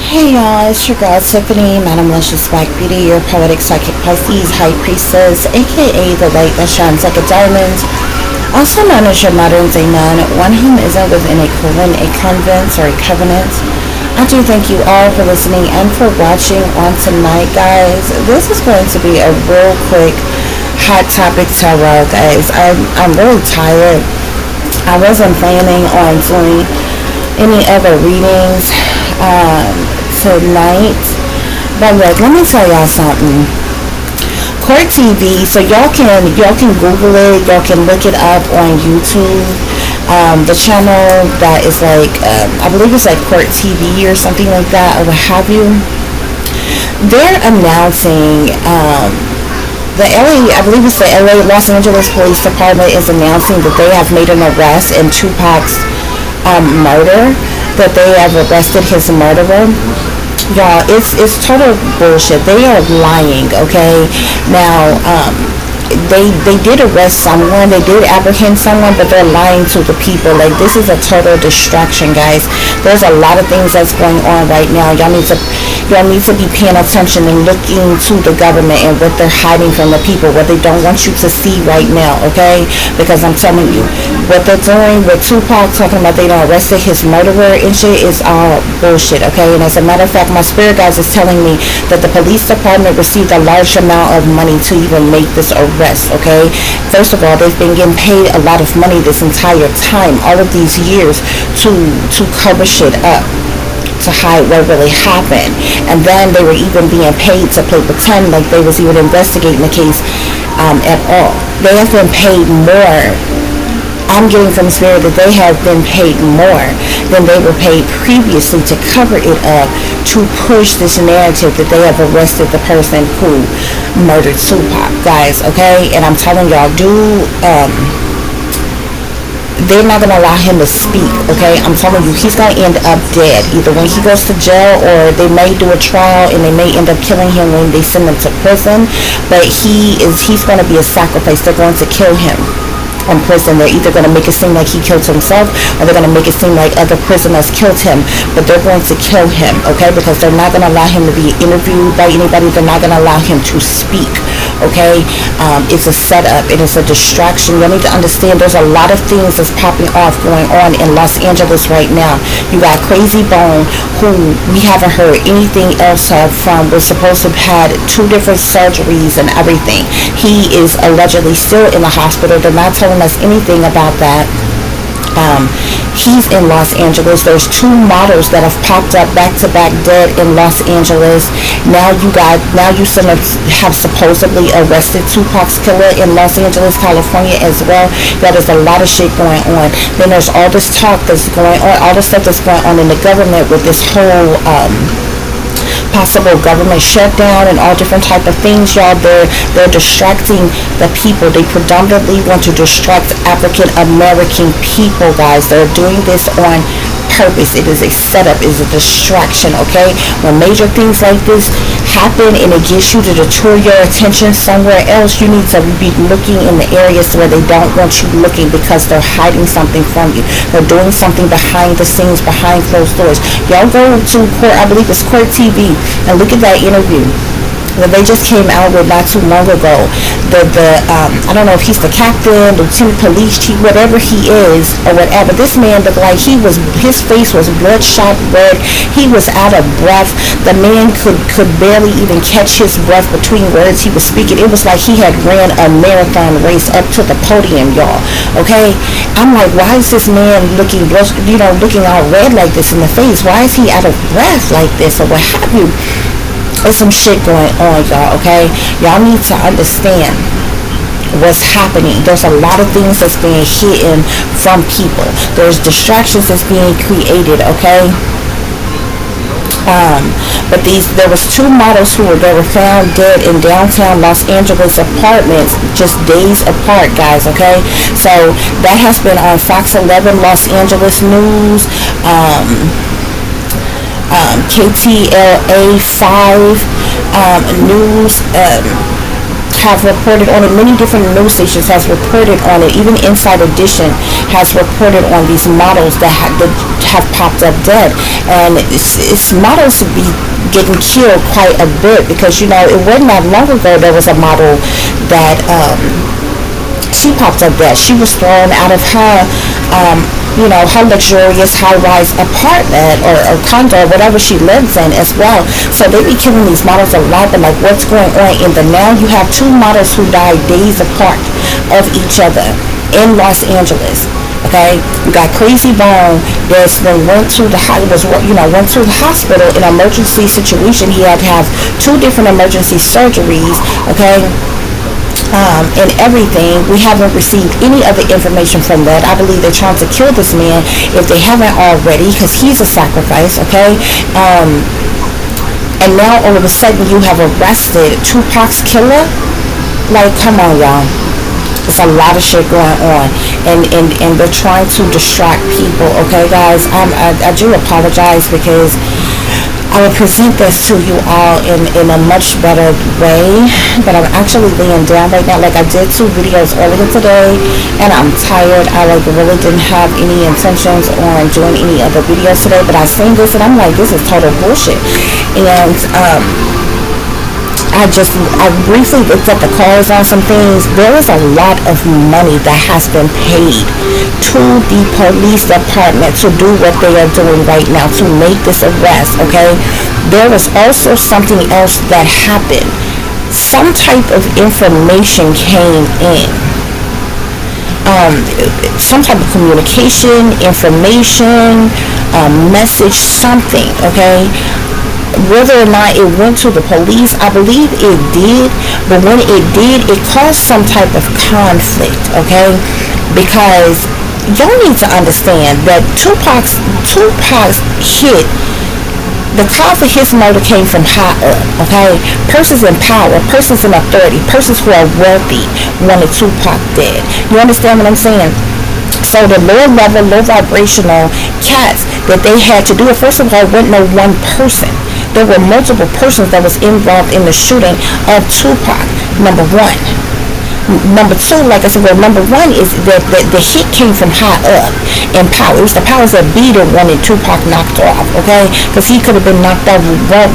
Hey y'all, it's your girl Tiffany, Madam Luscious Black Beauty, your poetic psychic Pisces high priestess, aka the light that shines like a diamond, also known as your modern day nun, one whom isn't within a colon, a convent, or a covenant. I do thank you all for listening and for watching on tonight, guys. This is going to be a real quick hot topic tarot, guys. I'm really tired. I wasn't planning on doing any other readings tonight, but look, let me tell y'all something. Court TV, so y'all can Google it, y'all can look it up on YouTube. The channel that is like I believe it's like Court TV or something like that, or what have you. They're announcing the LA, I believe it's the LA Los Angeles Police Department is announcing that they have made an arrest in Tupac'S murder, that they have arrested his murderer. Y'all, it's total bullshit. They are lying, okay? Now, they did arrest someone, they did apprehend someone, but they're lying to the people. Like, this is a total distraction, guys. There's a lot of things that's going on right now. Y'all need to be paying attention and looking to the government and what they're hiding from the people, what they don't want you to see right now, okay? Because I'm telling you, what they're doing with Tupac, talking about they done arrested his murderer and shit, is all bullshit, okay? And as a matter of fact, my spirit guides is telling me that the police department received a large amount of money to even make this arrest, okay? First of all, they've been getting paid a lot of money this entire time, all of these years, to cover shit up, to hide what really happened. And then they were even being paid to play pretend like they was even investigating the case at all. They have been paid more. I'm getting from spirit that they have been paid more than they were paid previously to cover it up, to push this narrative that they have arrested the person who murdered Tupac, guys, okay? And I'm telling y'all, they're not going to allow him to speak, okay? I'm telling you, he's going to end up dead. Either when he goes to jail, or they may do a trial and they may end up killing him when they send him to prison. But he's going to be a sacrifice. They're going to kill him in prison. They're either going to make it seem like he killed himself, or they're going to make it seem like other prisoners killed him, but they're going to kill him, okay? Because they're not going to allow him to be interviewed by anybody. They're not going to allow him to speak, okay? It's a setup. It is a distraction. You need to understand there's a lot of things that's popping off going on in Los Angeles right now. You got Krayzie, who we haven't heard anything else from, was supposed to have had 2 different surgeries and everything. He is allegedly still in the hospital. They're not telling us anything about that. He's in Los Angeles. There's 2 models that have popped up back to back dead in Los Angeles. Now you have supposedly arrested Tupac's killer in Los Angeles, California as well. There's a lot of shit going on. Then there's all this talk that's going on, all the stuff that's going on in the government with this whole possible government shutdown and all different type of things, y'all. They're distracting the people. They predominantly want to distract African American people, guys. They're doing this on purpose. It is a setup. It is a distraction, okay? When major things like this happen and it gets you to detour your attention somewhere else, you need to be looking in the areas where they don't want you looking, because they're hiding something from you. They're doing something behind the scenes, behind closed doors. Y'all go to Court, I believe it's Court TV, and look at that interview that they just came out with not too long ago. I don't know if he's the captain, lieutenant police chief, whatever he is, or whatever. This man looked like his face was bloodshot red. He was out of breath. The man could barely even catch his breath between words he was speaking. It was like he had ran a marathon race up to the podium, y'all, okay? I'm like, why is this man looking all red like this in the face? Why is he out of breath like this, or what have you? There's some shit going on, y'all, okay? Y'all need to understand what's happening. There's a lot of things that's being hidden from people. There's distractions that's being created, okay? But there was 2 models who were found dead in downtown Los Angeles apartments just days apart, guys, okay? So that has been on Fox 11 Los Angeles News, KTLA 5 News have reported on it. Many different news stations has reported on it. Even Inside Edition has reported on these models that have popped up dead. and it's models be getting killed quite a bit, because you know it wasn't that long ago there was a model that she popped up that she was thrown out of her her luxurious high-rise apartment or condo or whatever she lives in as well. So they be killing these models a lot. But like, what's going on in the now? You have two models who died days apart of each other in Los Angeles. Okay, you got Krayzie that's then went to the hospital in an emergency situation. He had to have 2 different emergency surgeries. Okay. And everything. We haven't received any other information from that. I believe they're trying to kill this man if they haven't already, because he's a sacrifice. Okay. And now all of a sudden you have arrested Tupac'S killer. Like, come on, y'all. There's a lot of shit going on, and they're trying to distract people. Okay, guys, I do apologize, because I will present this to you all in a much better way, but I'm actually laying down right now. Like, I did 2 videos earlier today, and I'm tired. I really didn't have any intentions on doing any other videos today, but I seen this and I'm like, this is total bullshit. And I briefly looked at the calls on some things. There is a lot of money that has been paid to the police department to do what they are doing right now, to make this arrest. Okay, there was also something else that happened. Some type of information came in, some type of communication, information, message, something. Okay, whether or not it went to the police, I believe it did, but when it did, it caused some type of conflict. Okay, because y'all need to understand that Tupac's hit, the cause of his murder came from high up. Okay, persons in power, persons in authority, persons who are wealthy wanted Tupac dead. You understand what I'm saying? So the lower level, low vibrational cats that they had to do it, first of all, wasn't no one person. There were multiple persons that was involved in the shooting of Tupac, number 1. Number 2, like I said, well, number 1 is that the hit came from high up in power. It was the powers that be that wanted Tupac knocked off, okay? Because he could have been knocked off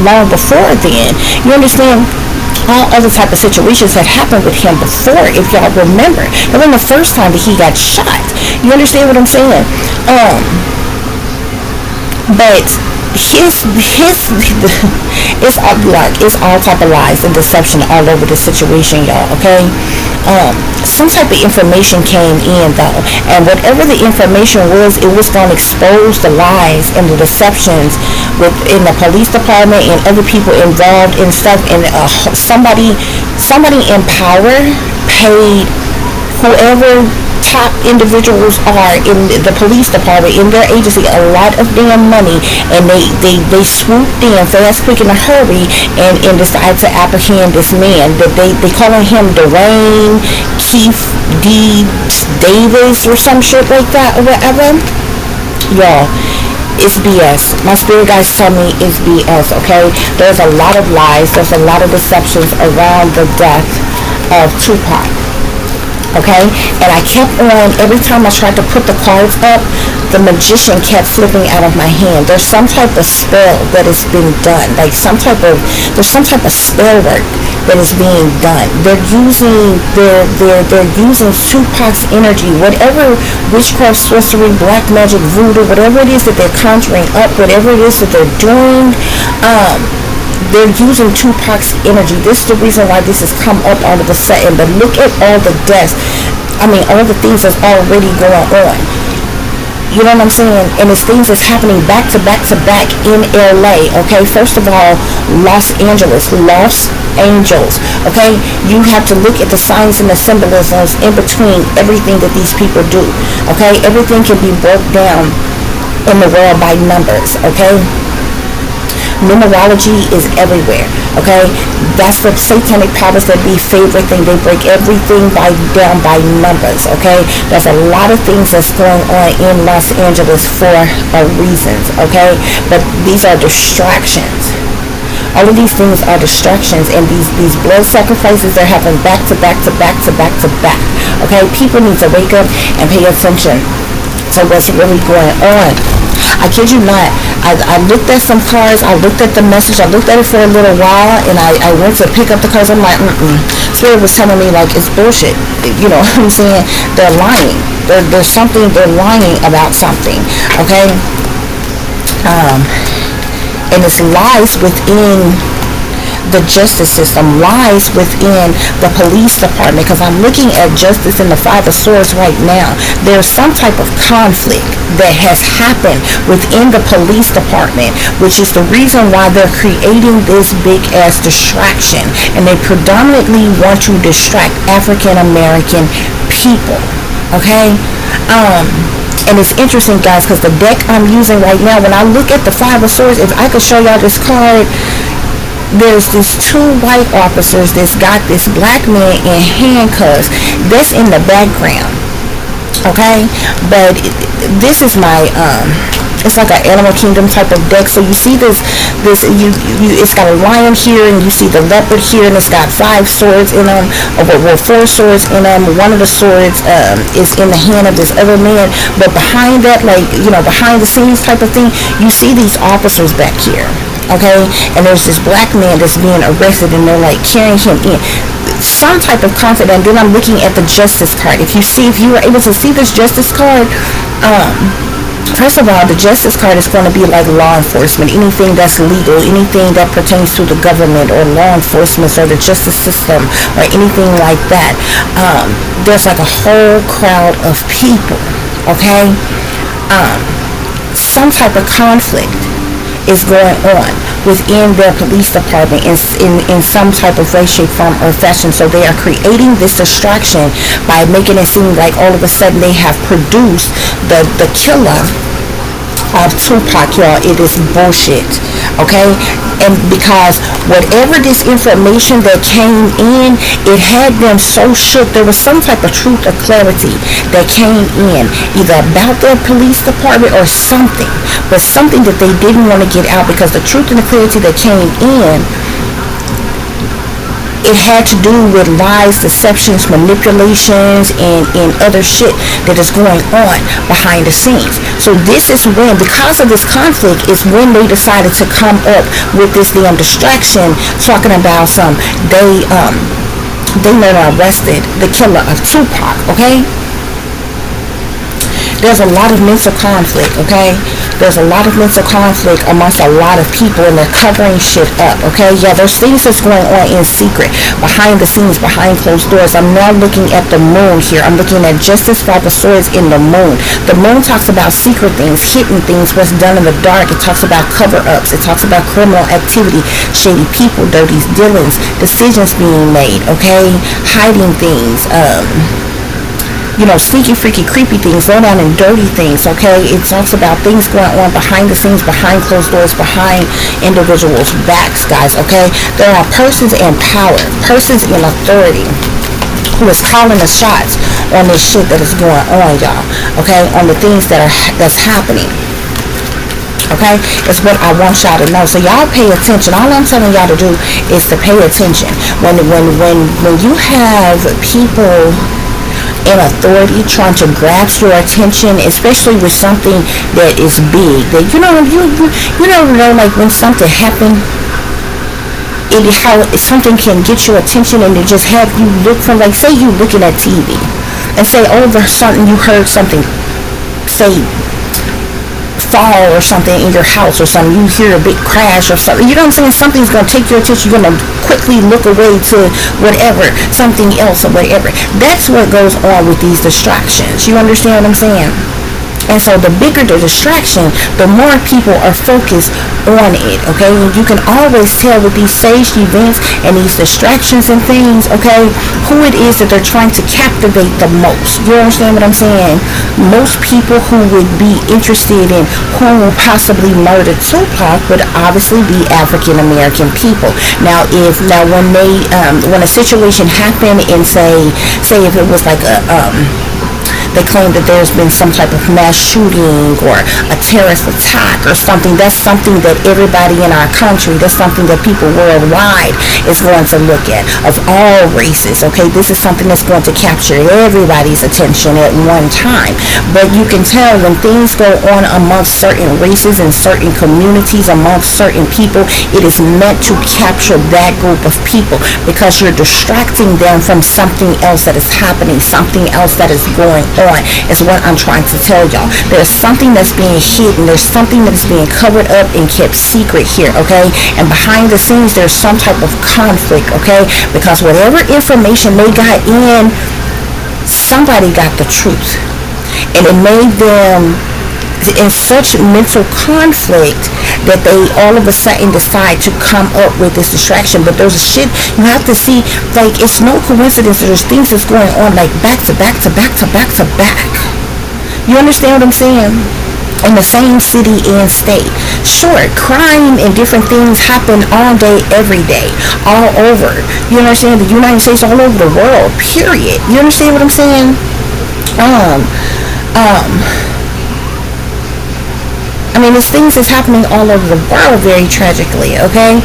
long before then. You understand? All other type of situations that happened with him before, if y'all remember. That wasn't the first time that he got shot. You understand what I'm saying? But it's all type of lies and deception all over the situation, y'all. Okay, some type of information came in though, and whatever the information was, it was going to expose the lies and the deceptions within the police department and other people involved in stuff. And somebody in power paid whoever top individuals are in the police department, in their agency, a lot of damn money, and they swooped in fast, quick, in a hurry, and decided to apprehend this man. That they calling him Dwayne Keith D. Davis or some shit like that or whatever. Y'all, it's BS. My spirit guides tell me it's BS. Okay, there's a lot of lies, there's a lot of deceptions around the death of Tupac. Okay, and I kept on, every time I tried to put the cards up, the magician kept slipping out of my hand. There's some type of spell that is being done, like there's some type of spell work that is being done. They're using Tupac's energy, whatever witchcraft, sorcery, black magic, voodoo, whatever it is that they're conjuring up, whatever it is that they're doing. They're using Tupac's energy. This is the reason why this has come up all of a sudden. But look at all the deaths. All the things that's already going on. You know what I'm saying? And it's things that's happening back to back to back in LA. Okay, first of all, Los Angeles, Los Angeles. Okay, you have to look at the signs and the symbolisms in between everything that these people do. Okay, everything can be broke down in the world by numbers. Okay. Numerology is everywhere. Okay, that's the satanic powers that be favorite thing. They break everything down by numbers. Okay, there's a lot of things that's going on in Los Angeles for reasons. Okay, but these are distractions. All of these things are distractions, and these blood sacrifices are happening back to back to back to back to back. Okay, people need to wake up and pay attention to what's really going on. I kid you not. I looked at some cars. I looked at the message. I looked at it for a little while, and I went to pick up the cars. I'm like, Spirit was telling me like it's bullshit. You know what I'm saying? They're lying. There's something. They're lying about something. Okay. And it's lies within the justice system, lies within the police department, because I'm looking at justice in the Five of Swords right now. There's some type of conflict that has happened within the police department, which is the reason why they're creating this big ass distraction, and they predominantly want to distract African American people. Okay. And it's interesting, guys, because the deck I'm using right now, when I look at the Five of Swords, if I could show y'all this card, there's these two white officers that's got this black man in handcuffs. That's in the background. Okay? But this is my it's like an Animal Kingdom type of deck. So you see this it's got a lion here, and you see the leopard here, and it's got 5 swords in them, or 4 swords in them. One of the swords is in the hand of this other man, but behind that, like, you know, behind the scenes type of thing, you see these officers back here. Okay, and there's this black man that's being arrested, and they're like carrying him in some type of conflict. And then I'm looking at the justice card. If you were able to see this justice card, first of all, the justice card is going to be like law enforcement, anything that's legal, anything that pertains to the government or law enforcement or the justice system or anything like that. There's like a whole crowd of people. Okay, some type of conflict is going on within their police department in some type of way, shape, form, or fashion. So they are creating this distraction by making it seem like all of a sudden they have produced the killer of Tupac, y'all. It is bullshit. Okay? And because whatever this information that came in, it had them so shook. There was some type of truth or clarity that came in, either about their police department or something, but something that they didn't want to get out, because the truth and the clarity that came in, it had to do with lies, deceptions, manipulations, and other shit that is going on behind the scenes. So this is when, because of this conflict, is when they decided to come up with this damn distraction, talking about they arrested the killer of Tupac. Okay, there's a lot of mental conflict. Okay, there's a lot of mental conflict amongst a lot of people, and they're covering shit up. Okay, yeah, there's things that's going on in secret, behind the scenes, behind closed doors. I'm now looking at the moon here. I'm looking at Justice, Five of Swords in the moon. The moon talks about secret things, hidden things, what's done in the dark. It talks about cover-ups. It talks about criminal activity, shady people, dirty dealings, decisions being made. Okay, hiding things. You know, sneaky, freaky, creepy things, low down and dirty things. Okay, it talks about things going on behind the scenes, behind closed doors, behind individuals' backs, guys. Okay, there are persons in power, persons in authority, who is calling the shots on this shit that is going on, y'all. Okay, on the things that's happening. Okay, that's what I want y'all to know. So y'all pay attention. All I'm telling y'all to do is to pay attention. When you have people in authority trying to grasp your attention, especially with something that is big, that you never know, like when something happened, how something can get your attention and it just have you look from, like, say you looking at TV and say over something, you heard something, say fall or something in your house or something, you hear a big crash or something, you know what I'm saying, something's going to take your attention, you're going to quickly look away to whatever, something else or whatever. That's what goes on with these distractions. You understand what I'm saying? And so the bigger the distraction, the more people are focused on it. Okay, you can always tell with these staged events and these distractions and things, okay, who it is that they're trying to captivate the most. You understand what I'm saying? Most people who would be interested in who possibly murdered Tupac would obviously be African American people. Now when a situation happened, and say if it was like they claim that there's been some type of mass shooting or a terrorist attack or something. That's something that everybody in our country, that's something that people worldwide is going to look at, of all races, okay? This is something that's going to capture everybody's attention at one time. But you can tell when things go on amongst certain races and certain communities, amongst certain people, it is meant to capture that group of people because you're distracting them from something else that is happening, something else that is going on, is what I'm trying to tell y'all. There's something that's being hidden, there's something that is being covered up and kept secret here, okay? And behind the scenes, there's some type of conflict, okay? Because whatever information they got in, somebody got the truth. And it made them in such mental conflict that they all of a sudden decide to come up with this distraction. But there's shit you have to see, like, it's no coincidence. There's things that's going on like back to back to back to back to back. You understand what I'm saying? In the same city and state. Sure, crime and different things happen all day, every day, all over. You understand? The United States, all over the world, period. You understand what I'm saying? I mean, there's things that's happening all over the world, very tragically, okay?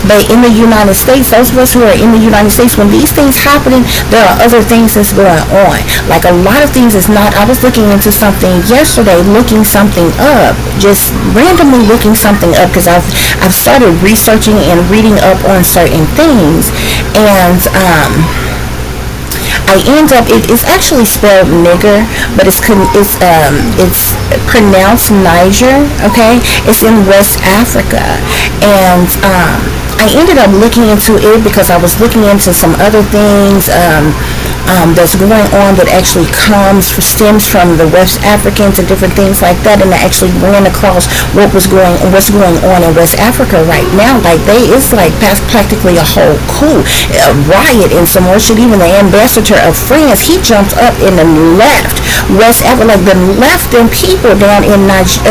But in the United States, those of us who are in the United States, when these things happening, there are other things that's going on. Like a lot of things is not, I was looking into something yesterday, looking something up, just randomly looking something up because I've started researching and reading up on certain things. And, I end up, it's actually spelled nigger, but it's pronounced Niger, okay? It's in West Africa. And I ended up looking into it because I was looking into some other things that's going on that actually stems from the West Africans and different things like that. And I actually ran across what's going on in West Africa right now. Like it's like practically a whole coup, a riot and some more shit. Even the ambassador of France, he jumped up and then left West Africa, like then left them people down in Niger,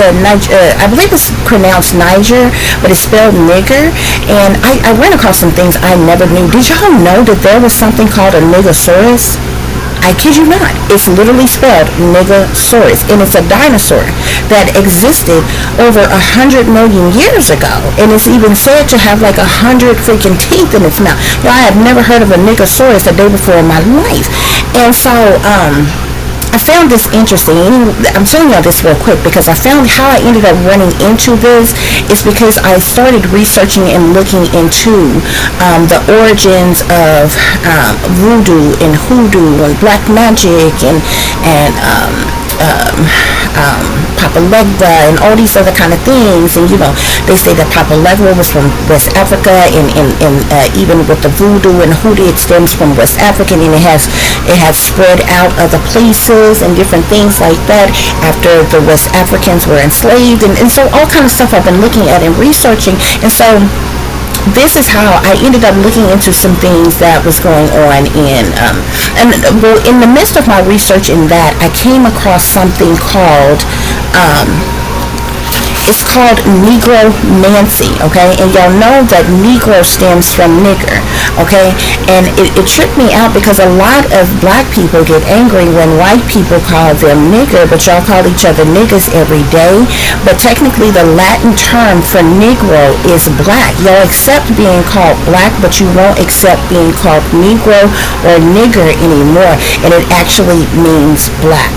I believe it's pronounced Niger, but it's spelled nigger. And I ran across some things I never knew. Did y'all know that there was something called a niggosaurus? I kid you not. It's literally spelled Niggosaurus, and it's a dinosaur that existed over 100 million years ago, and it's even said to have like 100 freaking teeth in its mouth. Now, I have never heard of a Niggosaurus a day before in my life, and so I found this interesting. I'm telling y'all this real quick because I found how I ended up running into this is because I started researching and looking into the origins of voodoo and hoodoo and black magic and Papa Legba and all these other kind of things. And you know, they say that Papa Legba was from West Africa, and even with the voodoo and hoodoo, it stems from West Africa, and it has spread out other places and different things like that after the West Africans were enslaved, and so all kind of stuff I've been looking at and researching. And so this is how I ended up looking into some things that was going on in the midst of my research in that, I came across something called it's called Negromancy, okay? And y'all know that Negro stems from nigger, okay? And it tripped me out because a lot of black people get angry when white people call them nigger, but y'all call each other niggas every day. But technically the Latin term for Negro is black. Y'all accept being called black, but you won't accept being called Negro or nigger anymore, and it actually means black.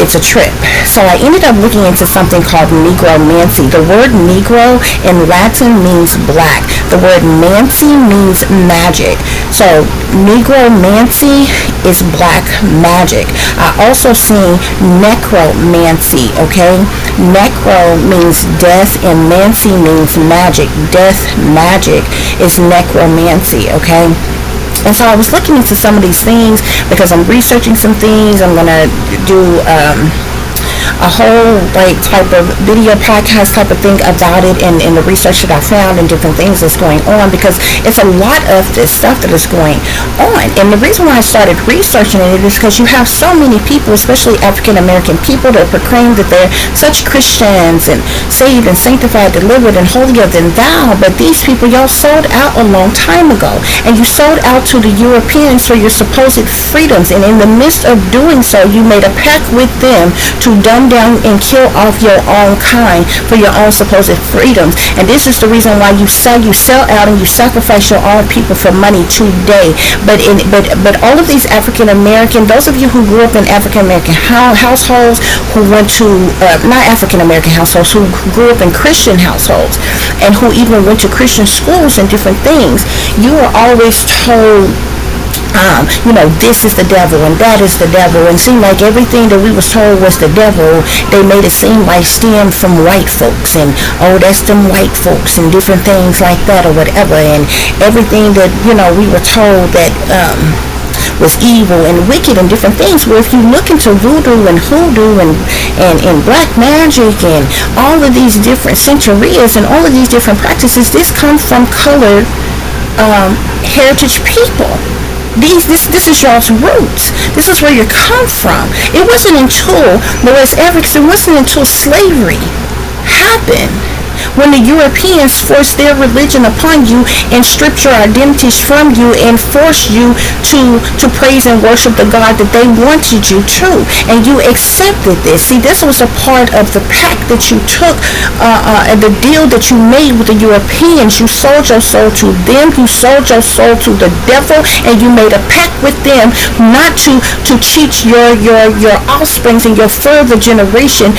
It's a trip. So I ended up looking into something called Negromancy. The word Negro in Latin means black. The word mancy means magic. So Negromancy is black magic. I also seen necromancy, okay? Necro means death and mancy means magic. Death magic is necromancy, okay? And so I was looking into some of these things because I'm researching some things. I'm going to do a whole like type of video podcast type of thing about it, and the research that I found and different things that's going on, because it's a lot of this stuff that is going on. And the reason why I started researching it is because you have so many people, especially African American people, that proclaim that they're such Christians and saved and sanctified, delivered, and holier than thou. But these people, y'all sold out a long time ago, and you sold out to the Europeans for your supposed freedoms. And in the midst of doing so, you made a pact with them to dumb down and kill off your own kind for your own supposed freedoms. And this is the reason why you sell out and you sacrifice your own people for money today. But all of these African American, those of you who grew up in African American households, who went to not African American households, who grew up in Christian households, and who even went to Christian schools and different things, you were always told, this is the devil and that is the devil, and seemed like everything that we was told was the devil, they made it seem like stemmed from white folks, and that's them white folks and different things like that or whatever. And everything that we were told that was evil and wicked and different things. Well, if you look into voodoo and hoodoo and black magic and all of these different centurias and all of these different practices, this comes from colored heritage people. This is y'all's roots. This is where you come from. It wasn't until slavery happened, when the Europeans forced their religion upon you and stripped your identities from you and forced you to praise and worship the God that they wanted you to, and you accepted this. See, this was a part of the pact that you took, and the deal that you made with the Europeans. You sold your soul to them, you sold your soul to the devil, and you made a pact with them not to teach your offsprings and your further generation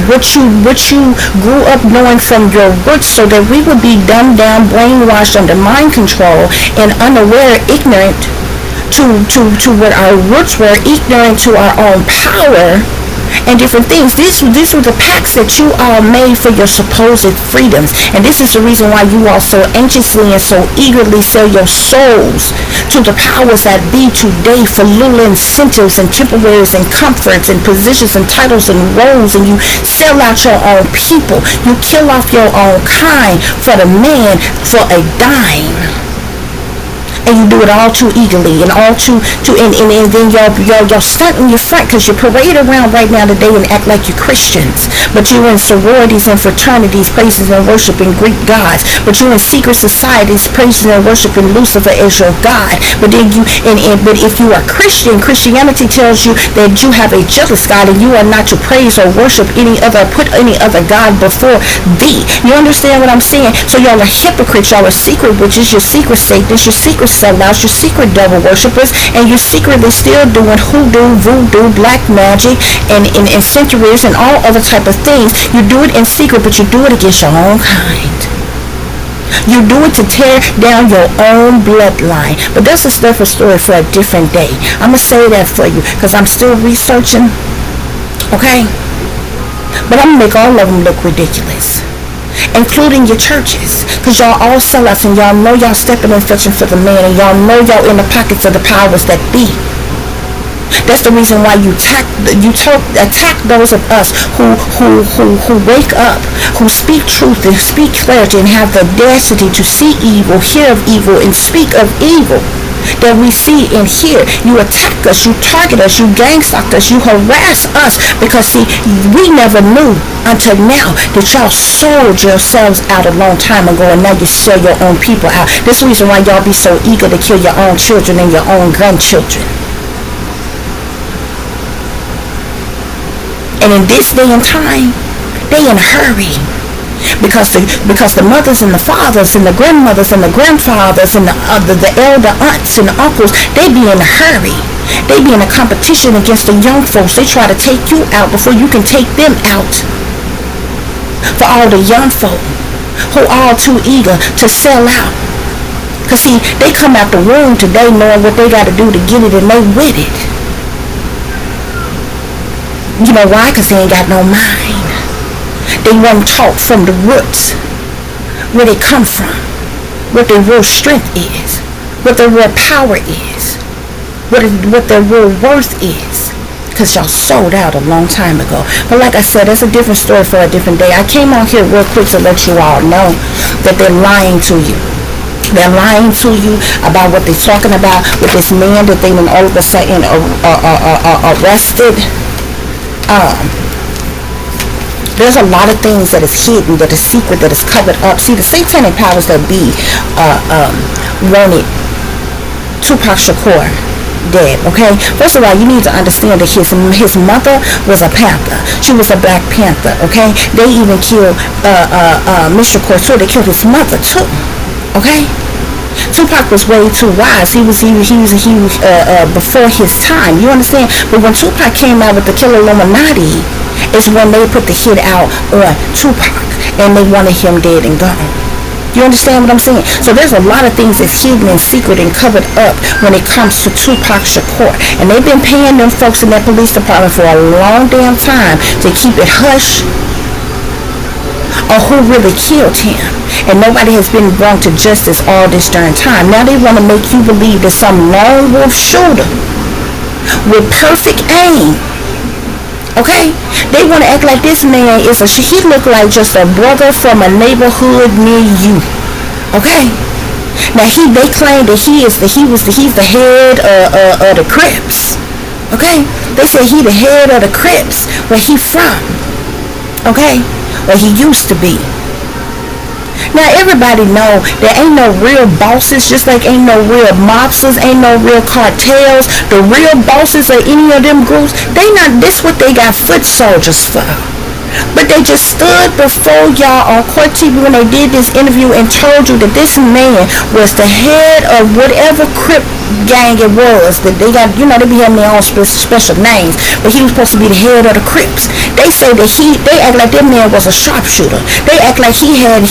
what you grew up knowing from your roots, so that we would be dumbed down, brainwashed, under mind control, and unaware, ignorant to what our roots were, ignorant to our own power and different things. These were the pacts that you all made for your supposed freedoms. And this is the reason why you all so anxiously and so eagerly sell your souls to the powers that be today for little incentives and temporaries and comforts and positions and titles and roles, and you sell out your own people. You kill off your own kind for the man for a dime. And you do it all too eagerly and all and then y'all stunt in your front, because you parade around right now today and act like you're Christians, but you're in sororities and fraternities praising and worshiping Greek gods, but you're in secret societies praising and worshiping Lucifer as your God. But then but if you are Christian, Christianity tells you that you have a jealous God and you are not to praise or worship put any other God before thee. You understand what I'm saying? So y'all are hypocrites, y'all are secret witches, your secret Satanists, your secret sellouts, your secret devil worshippers, and you're secretly still doing hoodoo, voodoo, black magic, and centuries and all other type of things. You do it in secret, but you do it against your own kind. You do it to tear down your own bloodline. But that's a separate story for a different day. I'm going to say that for you because I'm still researching. Okay? But I'm going to make all of them look ridiculous, including your churches, because y'all all sellouts, and y'all know y'all stepping and searching for the man, and y'all know y'all in the pockets of the powers that be. That's the reason why you attack those of us who wake up, who speak truth and speak clarity and have the audacity to see evil, hear of evil, and speak of evil that we see and hear. You attack us, you target us, you gang stalk us, you harass us, because see, we never knew until now that y'all sold yourselves out a long time ago, and now you sell your own people out. This is the reason why y'all be so eager to kill your own children and your own grandchildren. And in this day and time, they in a hurry. Because the mothers and the fathers and the grandmothers and the grandfathers and the elder aunts and uncles, they be in a hurry. They be in a competition against the young folks. They try to take you out before you can take them out. For all the young folk who are all too eager to sell out. Because see, they come out the womb today knowing what they got to do to get it, and they with it. You know why? Because they ain't got no mind. They won't talk from the roots, where they come from, what their real strength is, what their real power is, what their real worth is. because y'all sold out a long time ago. But like I said, that's a different story for a different day. I came on here real quick to let you all know that they're lying to you. They're lying to you about what they're talking about with this man that they all of a sudden arrested. There's a lot of things that is hidden, that is secret, that is covered up. See, the satanic powers that be wanted Tupac Shakur dead, okay? First of all, you need to understand that his mother was a Panther. She was a Black Panther, okay? They even killed Mr. Shakur. They killed his mother too, okay? Tupac was way too wise. He was before his time. You understand? But when Tupac came out with the Killer Illuminati, is when they put the hit out on Tupac, and they wanted him dead and gone. You understand what I'm saying? So there's a lot of things that's hidden and secret and covered up when it comes to Tupac Shakur, and they've been paying them folks in that police department for a long damn time to keep it hush or who really killed him, and nobody has been brought to justice all this darn time. Now they want to make you believe that some lone wolf shooter with perfect aim, okay, they want to act like this man is he look like just a brother from a neighborhood near you, okay. Now they claim that he's the head of the Crips, okay. They say he the head of the Crips where he from, okay, or he used to be. Now everybody know there ain't no real bosses, just like ain't no real mobsters, ain't no real cartels. The real bosses of any of them groups, this what they got foot soldiers for. But they just stood before y'all on court TV when they did this interview and told you that this man was the head of whatever Crip gang it was. That they got, they be having their own special names, but he was supposed to be the head of the Crips. They say that they act like that man was a sharpshooter. They act like he had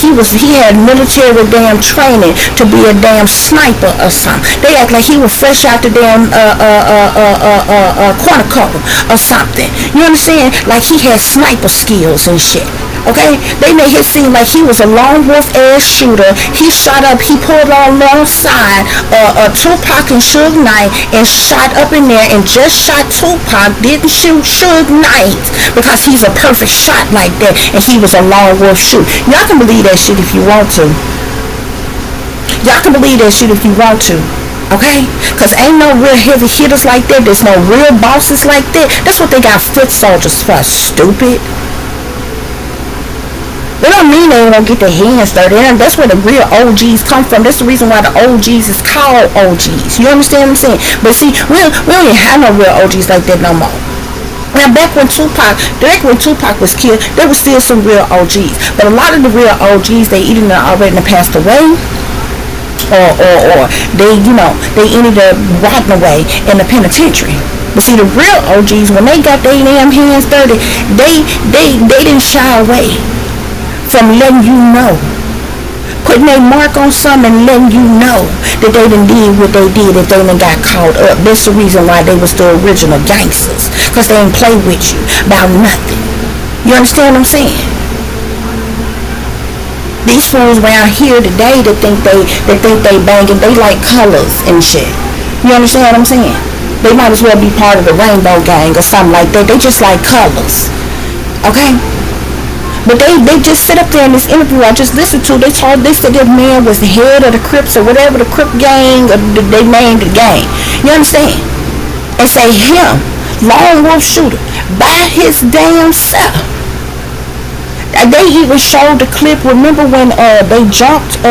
military damn training to be a damn sniper or something. They act like he was fresh out the damn Quantico or something. You understand? Like he had sniper skills and shit. Okay, they made him seem like he was a lone wolf ass shooter. He pulled on alongside Tupac and Suge Knight and shot up in there and just shot Tupac, didn't shoot Suge Knight because he's a perfect shot like that, and he was a lone wolf shooter. Y'all can believe that shit if you want to. Y'all can believe that shit if you want to. Okay? Because ain't no real heavy hitters like that. There's no real bosses like that. That's what they got foot soldiers for, stupid. They don't mean they ain't gonna get their hands dirty. And that's where the real OGs come from. That's the reason why the OGs is called OGs. You understand what I'm saying? But see, we don't even have no real OGs like that no more. Now back when Tupac was killed, there was still some real OGs. But a lot of the real OGs, they either already passed away, or they ended up rotting away in the penitentiary. But see, the real OGs, when they got their damn hands dirty, they didn't shy away from letting you know, putting their mark on something and letting you know that they done did what they did if they done got caught up. That's the reason why they was the original gangsters, because they ain't play with you about nothing. You understand what I'm saying? These fools around here today that think they banging, they like colors and shit. You understand what I'm saying? They might as well be part of the rainbow gang or something like that. They just like colors. Okay? But they just sit up there in this interview I just listened to. They said that man was the head of the Crips or whatever, the Crip gang, or they named the gang. You understand? And say him, lone wolf shooter, by his damn self. They even showed the clip. Remember when they jumped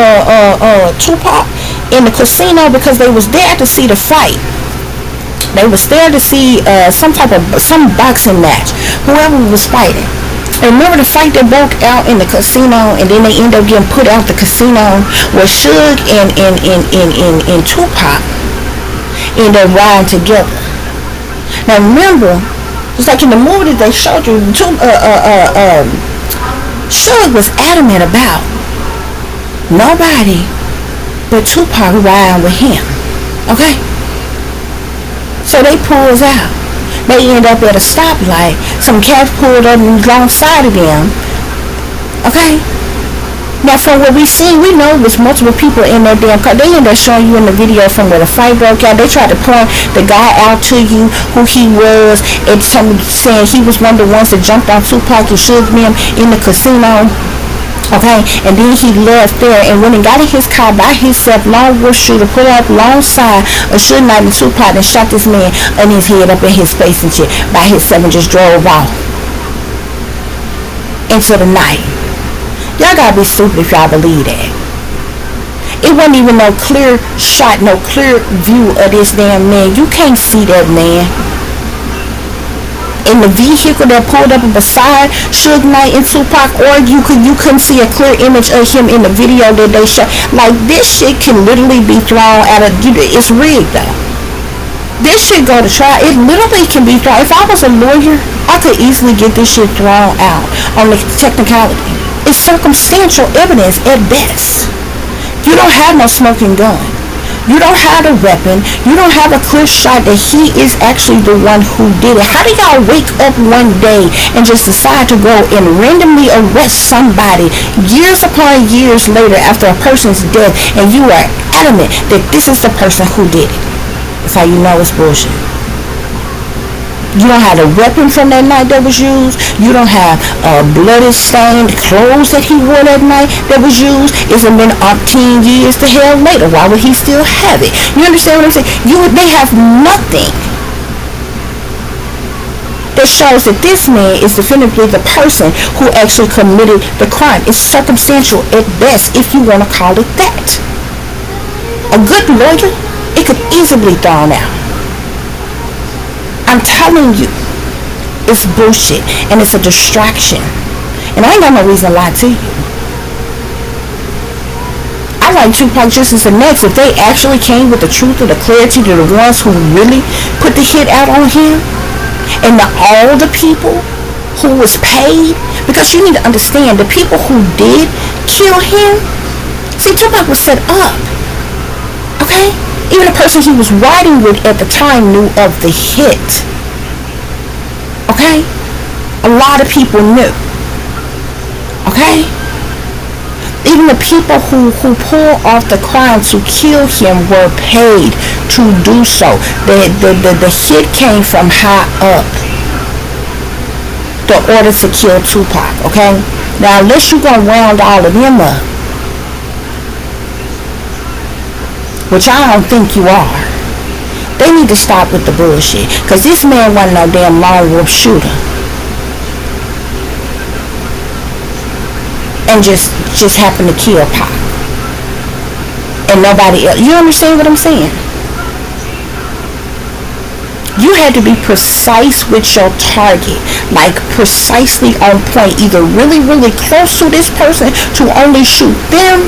Tupac in the casino because they was there to see the fight. They was there to see some boxing match. Whoever was fighting. And remember the fight that broke out in the casino, and then they end up getting put out the casino where Suge and Tupac end up riding together. Now remember, it's like in the movie that they showed you, Suge was adamant about nobody but Tupac riding with him. Okay? So they pulls out. They end up at a stoplight. Some cats pulled up alongside of them. Okay? Now, from what we seen, we know there's multiple people in that damn car. They end up showing you in the video from where the fight broke out. They tried to point the guy out to you, who he was, and some saying he was one of the ones that jumped on Tupac and shoot him in the casino. Okay, and then he left there and went and got in his car by himself, lone wolf shooter, put up alongside of shooting at Tupac and shot this man in his head, up in his face and shit, by himself, and just drove off into the night. Y'all gotta be stupid if y'all believe that. It wasn't even no clear shot, no clear view of this damn man. You can't see that man. In the vehicle that pulled up beside Suge Knight and Tupac, or you couldn't see a clear image of him in the video that they shot. Like, this shit can literally be thrown out of, it's rigged though. This shit go to trial. It literally can be thrown. If I was a lawyer, I could easily get this shit thrown out on the technicality. It's circumstantial evidence at best. You don't have no smoking gun. You don't have a weapon. You don't have a clear shot that he is actually the one who did it. How do y'all wake up one day and just decide to go and randomly arrest somebody years upon years later after a person's death, and you are adamant that this is the person who did it? That's how you know it's bullshit. You don't have a weapon from that night that was used. You don't have bloody stained clothes that he wore that night that was used. It's been 18 years to hell later. Why would he still have it? You understand what I'm saying? They have nothing that shows that this man is definitively the person who actually committed the crime. It's circumstantial at best, if you want to call it that. A good lawyer, it could easily be thrown out. I'm telling you, it's bullshit, and it's a distraction. And I ain't got no reason to lie to you. I like Tupac just as the next. If they actually came with the truth or the clarity to the ones who really put the hit out on him, and all the people who was paid, because you need to understand, the people who did kill him, see, Tupac was set up. Okay? Even the person he was riding with at the time knew of the hit. Okay? A lot of people knew. Okay? Even the people who pulled off the crime to kill him were paid to do so. The hit came from high up. The order to kill Tupac. Okay? Now, unless you're going to round all of them up, which I don't think you are, they need to stop with the bullshit. Because this man wasn't no damn lone wolf shooter. And just happened to kill Pac. And nobody else. You understand what I'm saying? You had to be precise with your target. Like, precisely on point. Either really, really close to this person to only shoot them,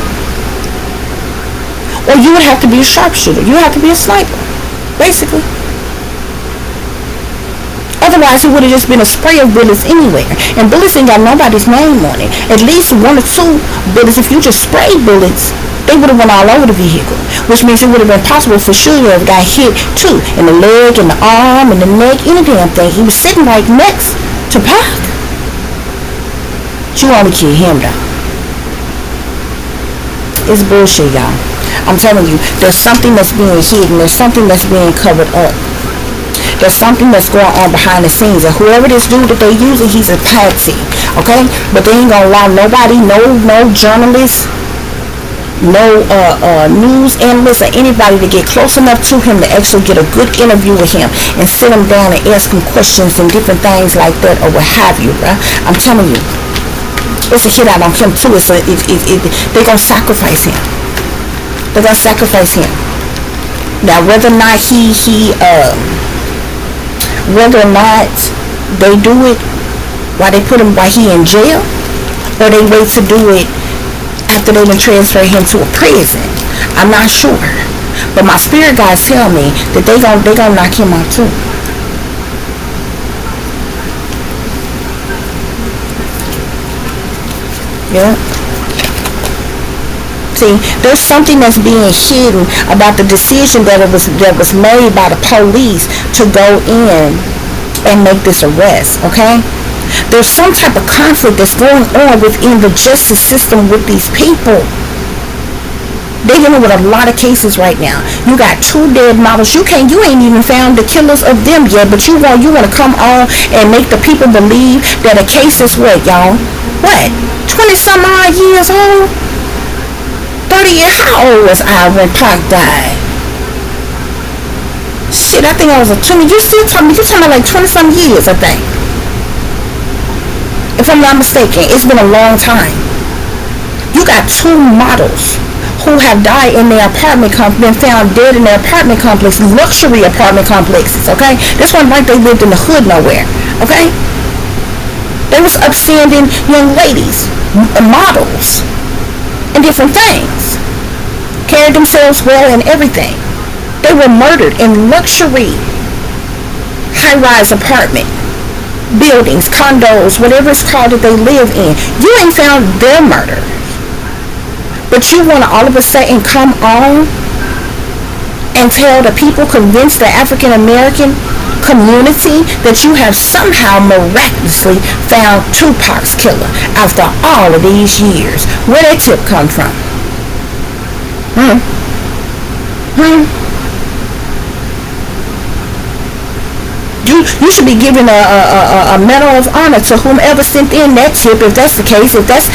or you would have to be a sharpshooter. You would have to be a sniper, basically. Otherwise, it would have just been a spray of bullets anywhere. And bullets ain't got nobody's name on it. At least 1 or 2 bullets, if you just sprayed bullets, they would have went all over the vehicle. Which means it would have been possible for sure to have got hit, too. In the leg, in the arm, in the neck, any damn thing. He was sitting right next to Pac. You only killed him, though. It's bullshit, y'all. I'm telling you, there's something that's being hidden. There's something that's being covered up. There's something that's going on behind the scenes. And whoever this dude that they using, he's a patsy. Okay? But they ain't gonna allow nobody, no journalists, no news analysts or anybody to get close enough to him to actually get a good interview with him and sit him down and ask him questions and different things like that, or what have you, bruh. I'm telling you, it's a hit out on him too. They're gonna sacrifice him. They're gonna sacrifice him. Now, whether or not whether or not they do it while he in jail, or they wait to do it after they done transfer him to a prison, I'm not sure. But my spirit guides tell me that they gonna knock him out too. Yeah. See, there's something that's being hidden about the decision that was made by the police to go in and make this arrest, okay? There's some type of conflict that's going on within the justice system with these people. They're dealing with a lot of cases right now. You got 2 dead models. You ain't even found the killers of them yet, but you want to come on and make the people believe that a case is what, y'all? What? 20 some odd years old? 30 years? How old was I when Pac died? Shit, I think I was a 20. You talking about like 20 some years, I think. If I'm not mistaken, it's been a long time. You got 2 models who have died in their apartment complex, been found dead in their apartment complex, luxury apartment complexes, okay? This wasn't like they lived in the hood nowhere, okay? They was upstanding young ladies, models, and different things. Carried themselves well and everything. They were murdered in luxury high-rise apartment buildings, condos, whatever it's called that they live in. You ain't found their murder. But you want to all of a sudden come on and tell the people, convince the African American community that you have somehow miraculously found Tupac'S killer after all of these years. Where that tip come from? You should be giving a medal of honor to whomever sent in that tip, if that's the case, if that's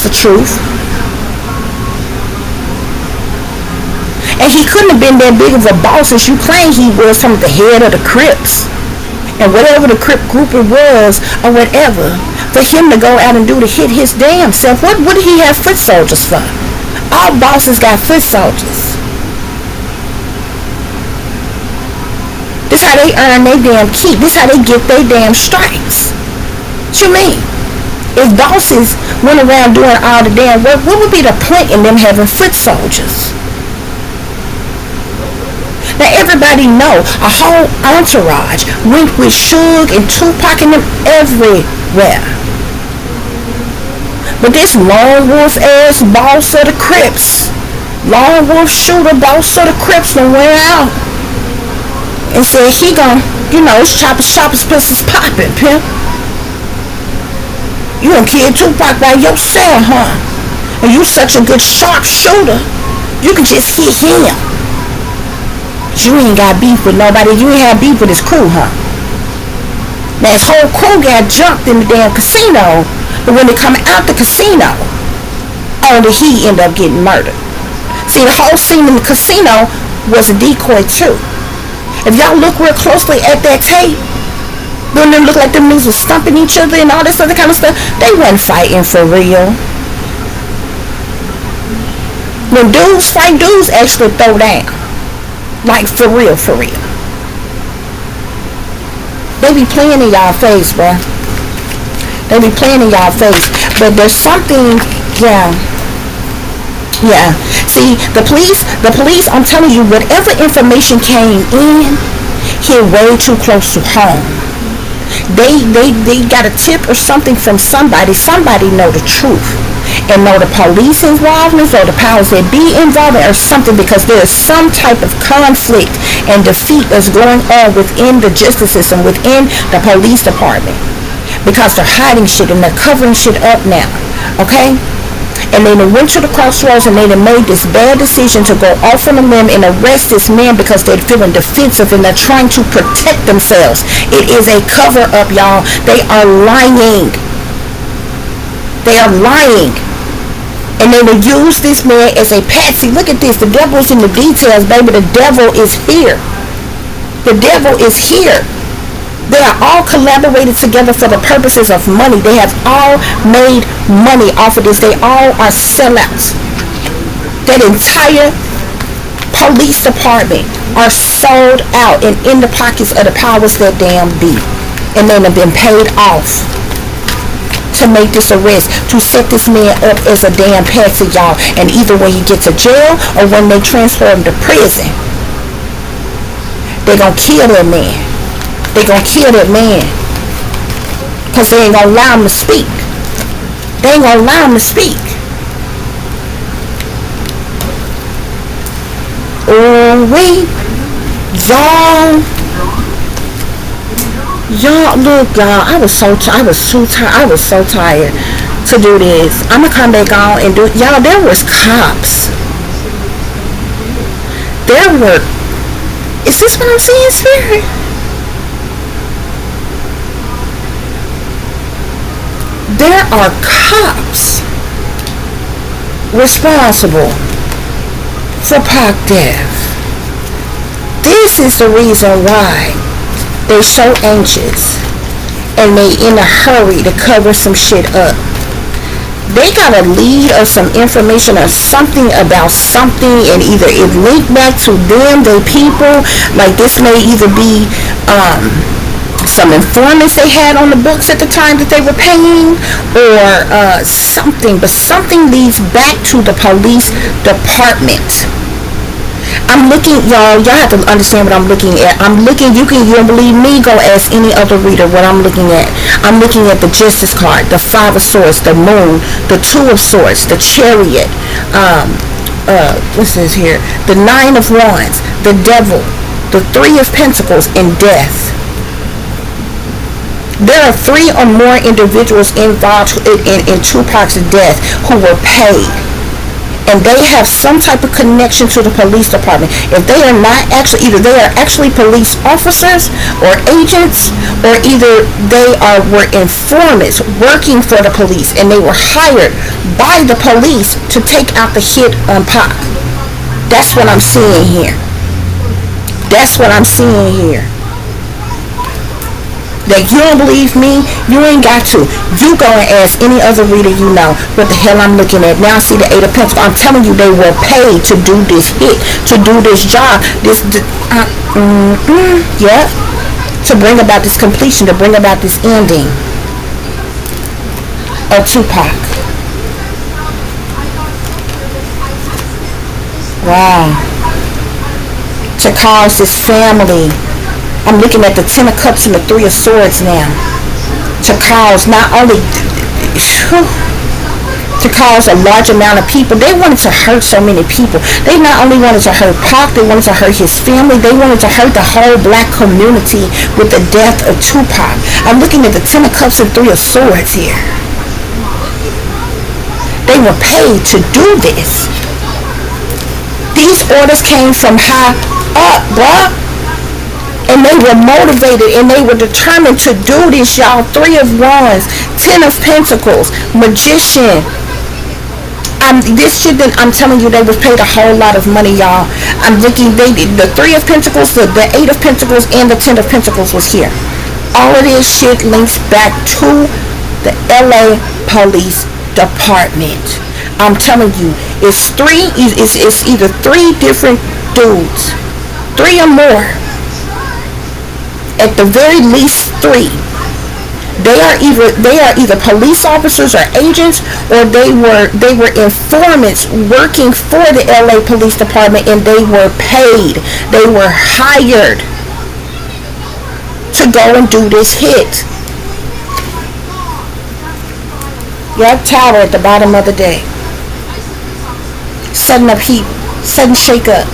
the truth. And he couldn't have been that big of a boss as you claim he was, from the head of the Crips. And whatever the Crip group it was, or whatever, for him to go out and do to hit his damn self. What did he have foot soldiers for? All bosses got foot soldiers. This how they earn their damn keep. This how they get their damn stripes. What you mean? If bosses went around doing all the damn work, what would be the point in them having foot soldiers? Now everybody know a whole entourage went with Suge and Tupac and them everywhere. But this lone wolf ass boss of the Crips, lone wolf shooter boss of the Crips, done went out and said he gon', it's CUPS-PISCES poppin', pimp. You done killed Tupac by yourself, huh? And you such a good sharpshooter, you can just hit him. You ain't got beef with nobody. You ain't have beef with his crew, huh? Now his whole crew got jumped in the damn casino, but when they come out the casino, only he ended up getting murdered. See, the whole scene in the casino was a decoy too. If y'all look real closely at that tape, when them look like them niggas was stumping each other and all this other kind of stuff, they wasn't fighting for real. When dudes fight, dudes actually throw down. Like for real, for real. They be playing in y'all face, bruh. They be playing in y'all face. But there's something, yeah. See, the police, I'm telling you, whatever information came in, hit way too close to home. They got a tip or something from somebody. Somebody know the truth. And know the police involvement or the powers that be involved or something, because there is some type of conflict and defeat that's going on within the justice system, within the police department, because they're hiding shit and they're covering shit up now, okay? And then they went to the crossroads and they made this bad decision to go off on a limb and arrest this man because they're feeling defensive and they're trying to protect themselves. It is a cover up, y'all. They are lying. They are lying. And they will use this man as a patsy. Look at this. The devil's in the details, baby. The devil is here. The devil is here. They are all collaborated together for the purposes of money. They have all made money off of this. They all are sellouts. That entire police department are sold out and in the pockets of the powers that damn be. And they have been paid off to make this arrest, to set this man up as a damn patsy, y'all. And either when he gets to jail or when they transfer him to prison, they gonna kill that man. They gonna kill that man, because they ain't gonna allow him to speak. They ain't gonna allow him to speak. Oh, we, y'all, Y'all, look, y'all. I was so tired. I was too tired. I was so tired to do this. I'm gonna come back on and do. Y'all, there was cops. There were. Is this what I'm seeing, Spirit? There are cops responsible for Pac death. This is the reason why they so anxious and they in a hurry to cover some shit up. They got a lead or some information or something about something, and either it linked back to them, they people. Like this may either be some informants they had on the books at the time that they were paying, or something. But something leads back to the police department. I'm looking, y'all have to understand what I'm looking at. I'm looking, you don't believe me, go ask any other reader what I'm looking at. I'm looking at the Justice card, the Five of Swords, the Moon, the Two of Swords, the Chariot, what's this here? The Nine of Wands, the Devil, the Three of Pentacles, and Death. There are 3 or more individuals involved in Tupac'S death who were paid. And they have some type of connection to the police department. If they are not actually, either they are actually police officers or agents, or either they were informants working for the police, and they were hired by the police to take out the hit on Pac. That's what I'm seeing here. That's what I'm seeing here. That you don't believe me, you ain't got to. You go and ask any other reader you know what the hell I'm looking at. Now I see the Eight of Pentacles. I'm telling you, they were paid to do this hit, to do this job, yeah, to bring about this completion, to bring about this ending of Tupac. Wow. To cause his family. I'm looking at the Ten of Cups and the Three of Swords now. To cause not only to cause a large amount of people. They wanted to hurt so many people. They not only wanted to hurt Pac, they wanted to hurt his family. They wanted to hurt the whole black community with the death of Tupac. I'm looking at the Ten of Cups and Three of Swords here. They were paid to do this. These orders came from high up, bruh. And they were motivated and they were determined to do this, y'all. Three of Wands, Ten of Pentacles, Magician. This shit that I'm telling you, they was paid a whole lot of money, y'all. I'm looking, the Three of Pentacles, the Eight of Pentacles, and the Ten of Pentacles was here. All of this shit links back to the LA Police Department. I'm telling you, it's either 3 different dudes, 3 or more. At the very least 3. They are either police officers or agents, or they were informants working for the LA Police Department, and they were paid. They were hired to go and do this hit. Yep, Tower at the bottom of the day. Sudden upheaval, sudden shake up.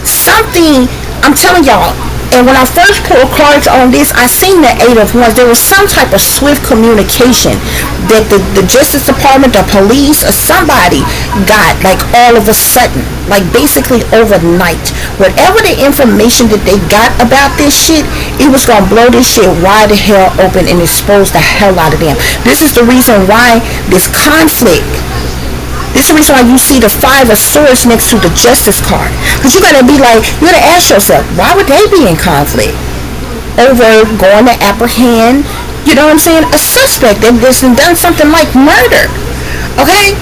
Something, I'm telling y'all. And when I first pulled cards on this, I seen the Eight of Wands. There was some type of swift communication that the Justice Department, the police, or somebody got, like all of a sudden, like basically overnight. Whatever the information that they got about this shit, it was gonna blow this shit wide the hell open and expose the hell out of them. This is the reason why this conflict. This is the reason why you see the Five of Swords next to the Justice card. Because you gotta ask yourself, why would they be in conflict? Over going to apprehend, you know what I'm saying, a suspect that has done something like murder. Okay?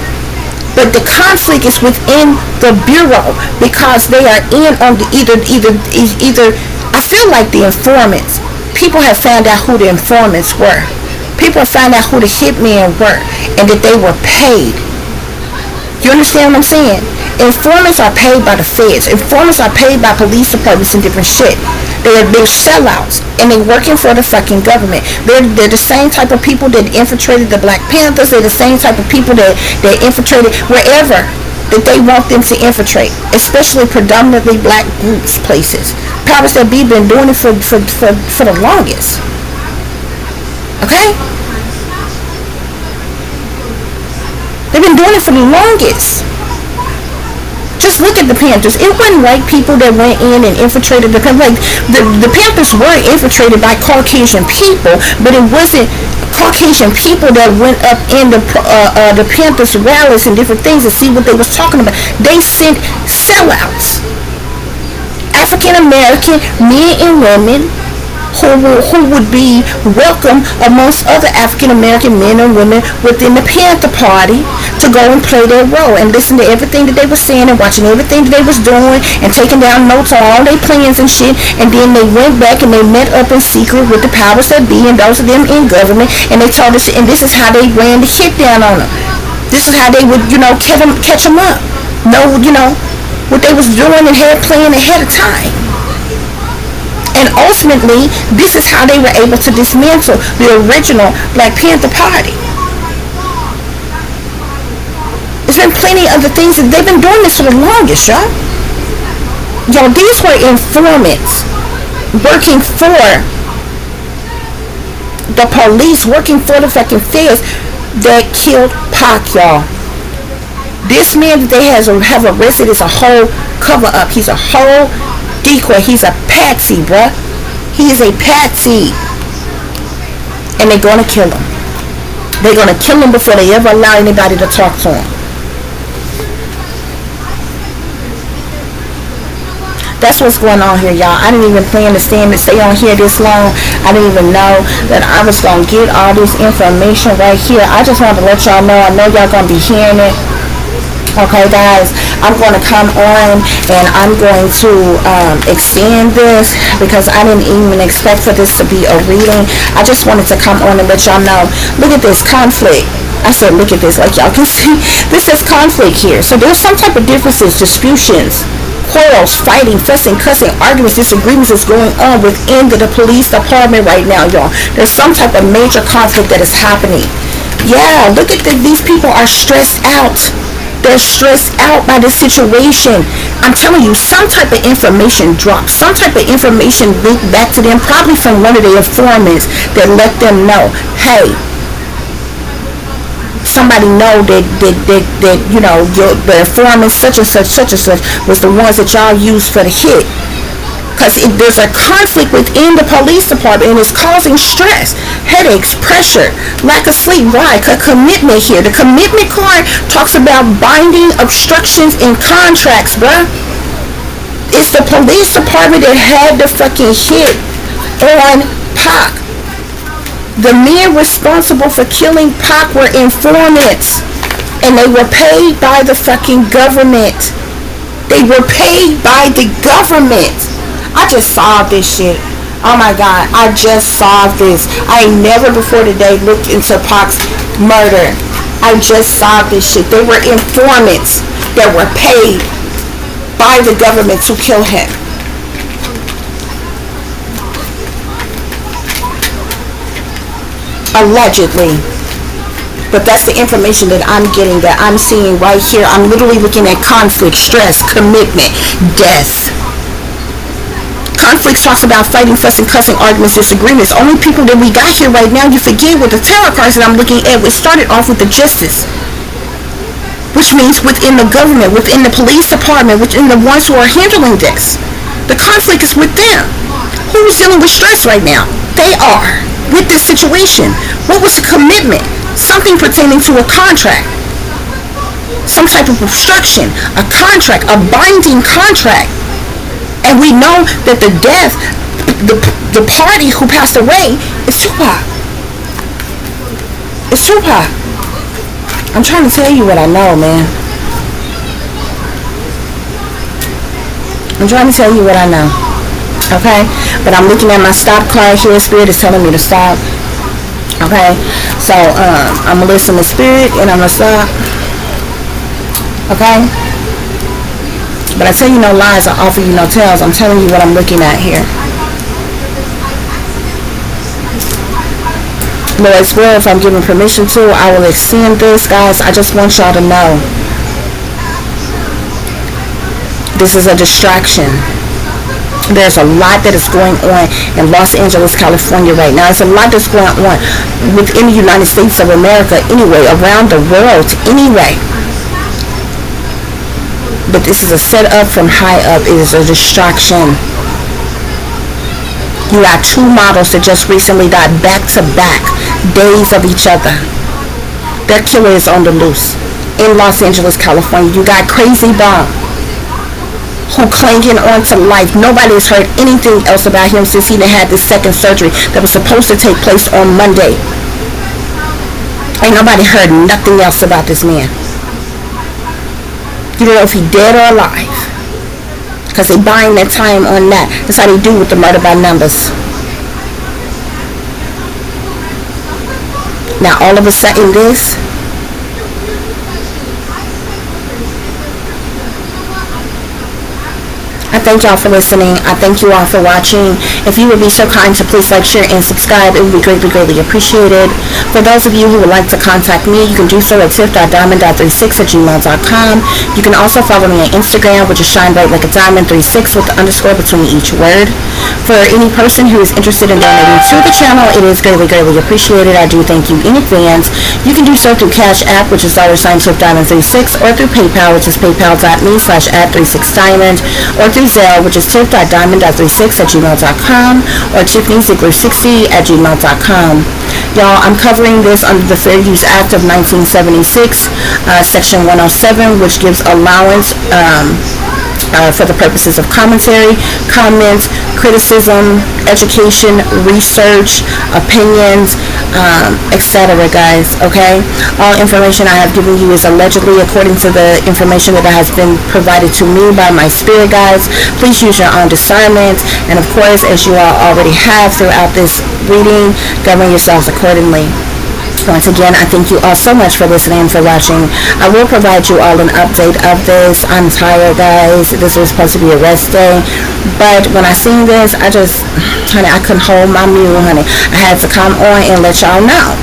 But the conflict is within the Bureau because they are in on the either I feel like the informants, people have found out who the informants were. People have found out who the hitmen were and that they were paid. You understand what I'm saying? Informants are paid by the feds. Informants are paid by police departments and different shit. They're sellouts, and they're working for the fucking government. They're the same type of people that infiltrated the Black Panthers. They're the same type of people that infiltrated wherever that they want them to infiltrate, especially predominantly black groups, places. Powers that be been doing it for the longest. Okay? They've been doing it for the longest. Just look at the Panthers. It wasn't white people that went in and infiltrated the Panthers. Like, the Panthers were infiltrated by Caucasian people, but it wasn't Caucasian people that went up in the Panthers rallies and different things to see what they was talking about. They sent sellouts, African American men and women, who would be welcome amongst other African American men and women within the Panther Party to go and play their role and listen to everything that they were saying and watching everything that they was doing and taking down notes on all their plans and shit. And then they went back and they met up in secret with the powers that be and those of them in government, and they told us, and this is how they ran the shit down on them. This is how they would, catch them up. Know, what they was doing and had planned ahead of time. And ultimately, this is how they were able to dismantle the original Black Panther Party. There's been plenty of other things. They've been doing this for the longest, y'all. Y'all, these were informants working for the police, working for the fucking feds that killed Pac, y'all. This man that they have arrested is a whole cover-up. He's a whole decoy. He's a patsy, bruh. He is a patsy. And they're gonna kill him. They're gonna kill him before they ever allow anybody to talk to him. That's what's going on here, y'all. I didn't even plan to stay on here this long. I didn't even know that I was gonna get all this information right here. I just wanted to let y'all know. I know y'all gonna be hearing it. Okay, guys, I'm going to come on and I'm going to extend this because I didn't even expect for this to be a reading. I just wanted to come on and let y'all know. Look at this conflict. I said, look at this, like y'all can see. This is conflict here. So there's some type of differences, disputations, quarrels, fighting, fussing, cussing, arguments, disagreements is going on within the police department right now, y'all. There's some type of major conflict that is happening. Yeah, look at these people are stressed out. They're stressed out by this situation. I'm telling you, some type of information dropped. Some type of information linked back to them, probably from one of their informants that let them know, hey, somebody know that the informants such and such was the ones that y'all used for the hit. Because there's a conflict within the police department and it's causing stress, headaches, pressure, lack of sleep. Why? A commitment here. The commitment card talks about binding obstructions in contracts, bruh. It's the police department that had the fucking hit on Pac. The men responsible for killing Pac were informants and they were paid by the fucking government. They were paid by the government. I just solved this shit. Oh my God, I just solved this. I ain't never before today looked into Pac's murder. I just solved this shit. They were informants that were paid by the government to kill him. Allegedly. But that's the information that I'm getting, that I'm seeing right here. I'm literally looking at conflict, stress, commitment, death. Conflict talks about fighting, fussing, cussing, arguments, disagreements. Only people that we got here right now, you forget with the tarot cards that I'm looking at, we started off with the justice, which means within the government, within the police department, within the ones who are handling this. The conflict is with them. Who's dealing with stress right now? They are with this situation. What was the commitment? Something pertaining to a contract, some type of obstruction, a contract, a binding contract. And we know that the death, the party who passed away is Tupac. It's Tupac. I'm trying to tell you what I know, man. I'm trying to tell you what I know. Okay? But I'm looking at my stop card here. Spirit is telling me to stop. Okay? So, I'm going to listen to Spirit and I'm going to stop. Okay? But I tell you no lies, I offer you no tales. I'm telling you what I'm looking at here. Lord's will, if I'm given permission to, I will extend this. Guys, I just want y'all to know. This is a distraction. There's a lot that is going on in Los Angeles, California right now. There's a lot that's going on within the United States of America anyway, around the world anyway. But this is a setup from high up. It is a distraction. You got two models that just recently died back-to-back days of each other. Their killer is on the loose in Los Angeles, California. You got Krayzie who clinging on to life. Nobody has heard anything else about him since he had this second surgery that was supposed to take place on Monday. Ain't nobody heard nothing else about this man. You don't know if he's dead or alive, because they buying their time on that. That's how they do with the murder by numbers. Now all of a sudden this, I thank y'all for listening. I thank you all for watching. If you would be so kind to please like, share, and subscribe, it would be greatly, greatly appreciated. For those of you who would like to contact me, you can do so at tiff.diamond.36@gmail.com. You can also follow me on Instagram, which is shinebrightlikediamond36 with the underscore between each word. For any person who is interested in donating to the channel, it is greatly, greatly appreciated. I do thank you in advance. You can do so through Cash App, which is $tiffdiamond36, or through PayPal, which is paypal.me/@36diamond, or through Zelle, which is tiff.diamond36@gmail.com, or tiffanyziegler60@gmail.com. Y'all, I'm covering this under the Fair Use Act of 1976, Section 107, which gives allowance for the purposes of commentary, comments, criticism, education, research, opinions, etc., guys, okay? All information I have given you is allegedly according to the information that has been provided to me by my spirit guides. Please use your own discernment, and of course, as you all already have throughout this reading, govern yourselves accordingly. Once again, I thank you all so much for listening and for watching. I will provide you all an update of this. I'm tired, guys. This was supposed to be a rest day, but when I seen this, honey, I couldn't hold my mule, honey. I had to come on and let y'all know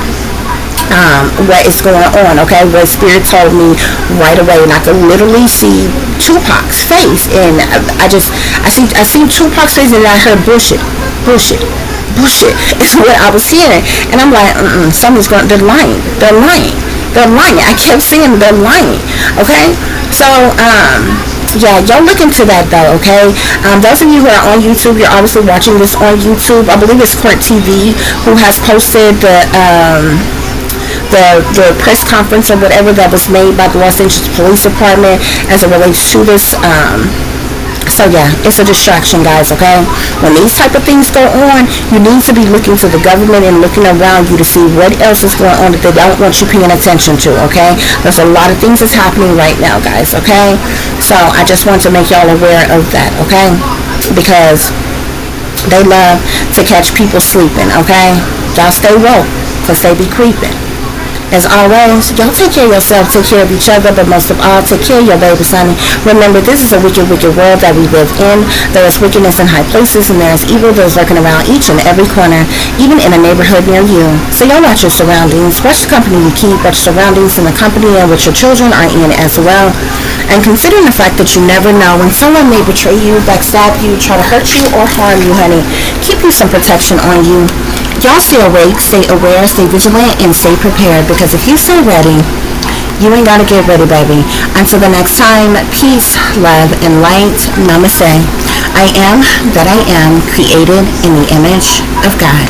what is going on, okay? What Spirit told me right away, and I could literally see Tupac'S face, and I seen Tupac'S face, and I heard bullshit is what I was hearing, and I'm like, something's going. They're lying. I kept saying they're lying. Okay, so yeah, y'all look into that though. Okay, those of you who are on YouTube, you're obviously watching this on YouTube. I believe it's Court TV who has posted the press conference or whatever that was made by the Los Angeles Police Department as it relates to this. So yeah, it's a distraction, guys, okay? When these type of things go on, you need to be looking to the government and looking around you to see what else is going on that they don't want you paying attention to, okay? There's a lot of things that's happening right now, guys, okay? So I just want to make y'all aware of that, okay? Because they love to catch people sleeping, okay? Y'all stay woke, because they be creeping. As always, y'all take care of yourself, take care of each other, but most of all, take care of your babies, honey. Remember, this is a wicked, wicked world that we live in. There is wickedness in high places, and there is evil that is lurking around each and every corner, even in a neighborhood near you. So y'all watch your surroundings, watch the company you keep, watch your surroundings and the company in which your children are in as well. And considering the fact that you never know when someone may betray you, backstab you, try to hurt you, or harm you, honey, keep you some protection on you. Y'all stay awake, stay aware, stay vigilant, and stay prepared, because if you stay ready, you ain't gotta get ready, baby. Until the next time, peace, love, and light. Namaste. I am that I am, created in the image of God.